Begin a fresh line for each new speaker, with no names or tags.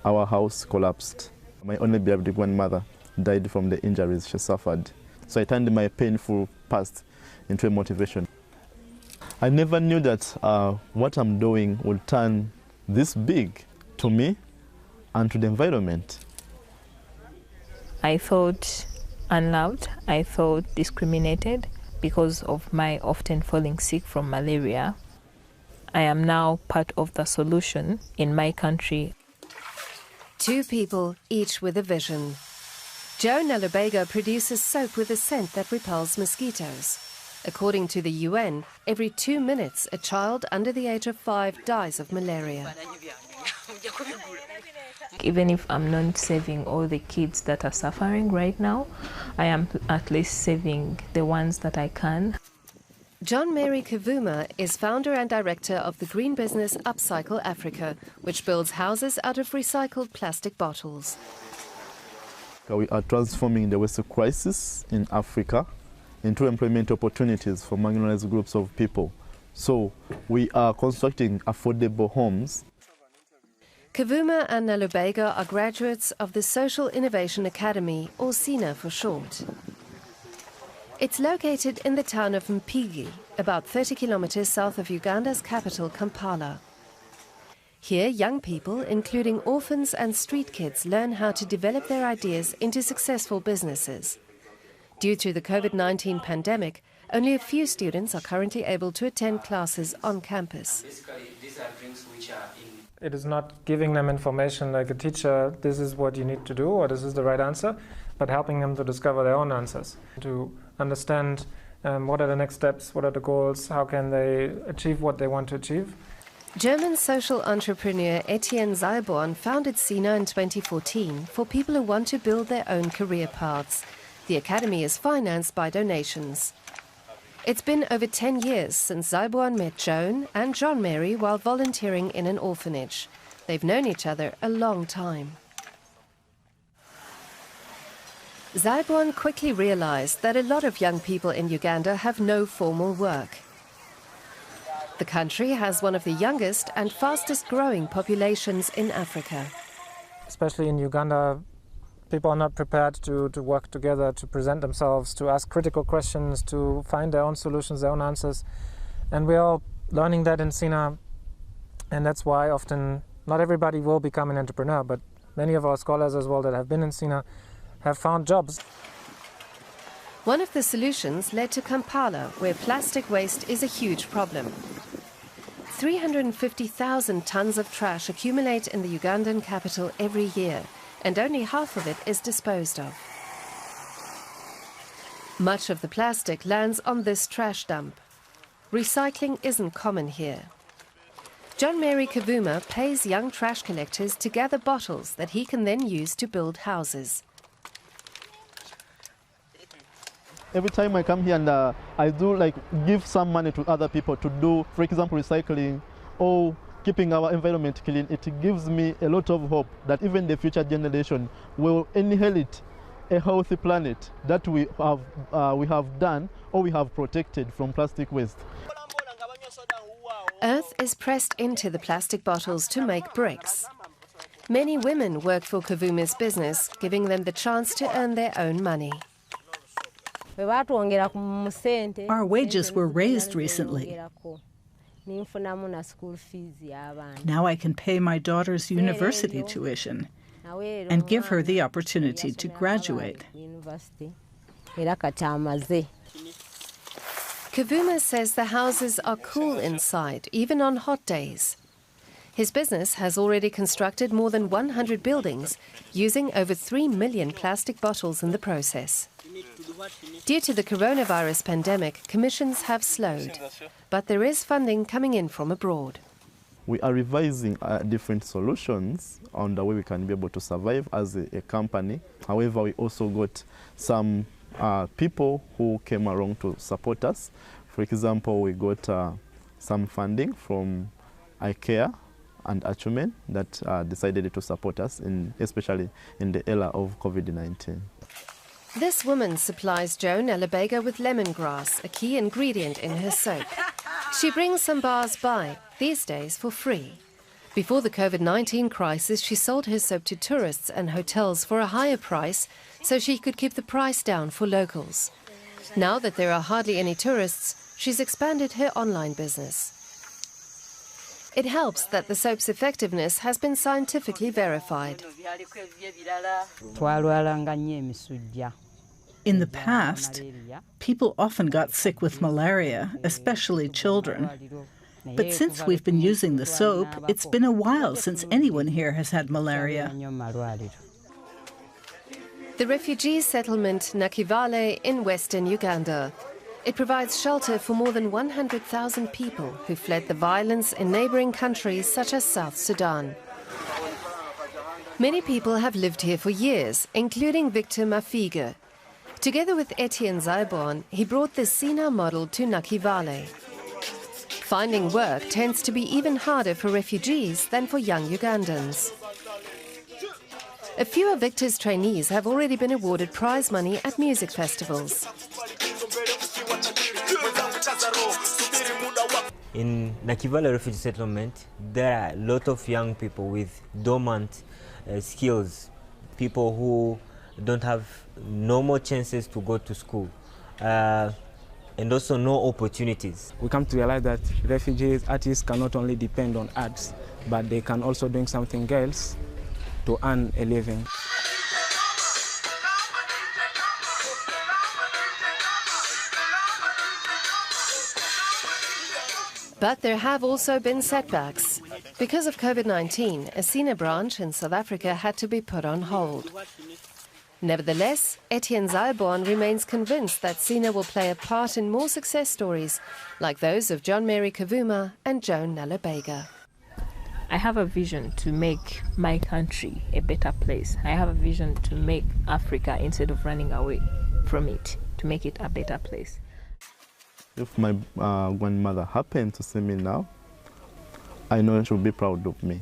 our house collapsed. My only beloved grandmother died from the injuries she suffered. So I turned my painful past into a motivation. I never knew that what I'm doing would turn this big to me and to the environment.
I felt unloved, I felt discriminated because of my often falling sick from malaria. I am now part of the solution in my country.
Two people, each with a vision. Joe Nalubega produces soap with a scent that repels mosquitoes. According to the UN, every 2 minutes a child under the age of 5 dies of malaria.
Even if I'm not saving all the kids that are suffering right now, I am at least saving the ones that I can.
John Mary Kavuma is founder and director of the green business Upcycle Africa, which builds houses out of recycled plastic bottles.
We are transforming the waste crisis in Africa into employment opportunities for marginalized groups of people. So we are constructing affordable homes.
Kavuma and Nalubega are graduates of the Social Innovation Academy, or SINA for short. It's located in the town of Mpigi, about 30 kilometers south of Uganda's capital, Kampala. Here, young people, including orphans and street kids, learn how to develop their ideas into successful businesses. Due to the COVID-19 pandemic, only a few students are currently able to attend classes on campus.
It is not giving them information like a teacher, this is what you need to do or this is the right answer, but helping them to discover their own answers, to understand what are the next steps, what are the goals, how can they achieve what they want to achieve.
German social entrepreneur Etienne Zeiborn founded SINA in 2014 for people who want to build their own career paths. The academy is financed by donations. It's been over 10 years since Zeiborn met Joan and John Mary while volunteering in an orphanage. They've known each other a long time. Zeiborn quickly realized that a lot of young people in Uganda have no formal work. The country has one of the youngest and fastest growing populations in Africa.
Especially in Uganda, people are not prepared to work together, to present themselves, to ask critical questions, to find their own solutions, their own answers. And we're all learning that in SINA, and that's why often not everybody will become an entrepreneur, but many of our scholars as well that have been in SINA have found jobs.
One of the solutions led to Kampala, where plastic waste is a huge problem. 350,000 tons of trash accumulate in the Ugandan capital every year, and only half of it is disposed of. Much of the plastic lands on this trash dump. Recycling isn't common here. John Mary Kavuma pays young trash collectors to gather bottles that he can then use to build houses.
Every time I come here and I do give some money to other people to do, for example, recycling or keeping our environment clean, it gives me a lot of hope that even the future generation will inherit a healthy planet that we have done or we have protected from plastic waste.
Earth is pressed into the plastic bottles to make bricks. Many women work for Kavuma's business, giving them the chance to earn their own money.
Our wages were raised recently. Now I can pay my daughter's university tuition and give her the opportunity to graduate.
Kavuma says the houses are cool inside, even on hot days. His business has already constructed more than 100 buildings, using over 3 million plastic bottles in the process. Due to the coronavirus pandemic, commissions have slowed, but there is funding coming in from abroad.
We are revising different solutions on the way we can be able to survive as a company. However, we also got some people who came along to support us. For example, we got some funding from IKEA and Achumen that decided to support us, especially in the era of COVID-19.
This woman supplies Joan Nalubega with lemongrass, a key ingredient in her soap. She brings some bars by, these days for free. Before the COVID-19 crisis, she sold her soap to tourists and hotels for a higher price so she could keep the price down for locals. Now that there are hardly any tourists, she's expanded her online business. It helps that the soap's effectiveness has been scientifically verified.
In the past, people often got sick with malaria, especially children. But since we've been using the soap, it's been a while since anyone here has had malaria.
The refugee settlement Nakivale in western Uganda. It provides shelter for more than 100,000 people who fled the violence in neighboring countries such as South Sudan. Many people have lived here for years, including Victor Mafiga. Together with Etienne Zaibon, he brought the SINA model to Nakivale. Finding work tends to be even harder for refugees than for young Ugandans. A few of Victor's trainees have already been awarded prize money at music festivals.
In Nakivale refugee settlement, there are a lot of young people with dormant skills, people who don't have no more chances to go to school, and also no opportunities.
We come to realize that refugees, artists cannot only depend on arts, but they can also do something else to earn a living.
But there have also been setbacks. Because of COVID-19, a SINA branch in South Africa had to be put on hold. Nevertheless, Etienne Zaibon remains convinced that SINA will play a part in more success stories, like those of John Mary Kavuma and Joan Nalobega.
I have a vision to make my country a better place. I have a vision to make Africa, instead of running away from it, to make it a better place.
If my grandmother happened to see me now, I know she will be proud of me.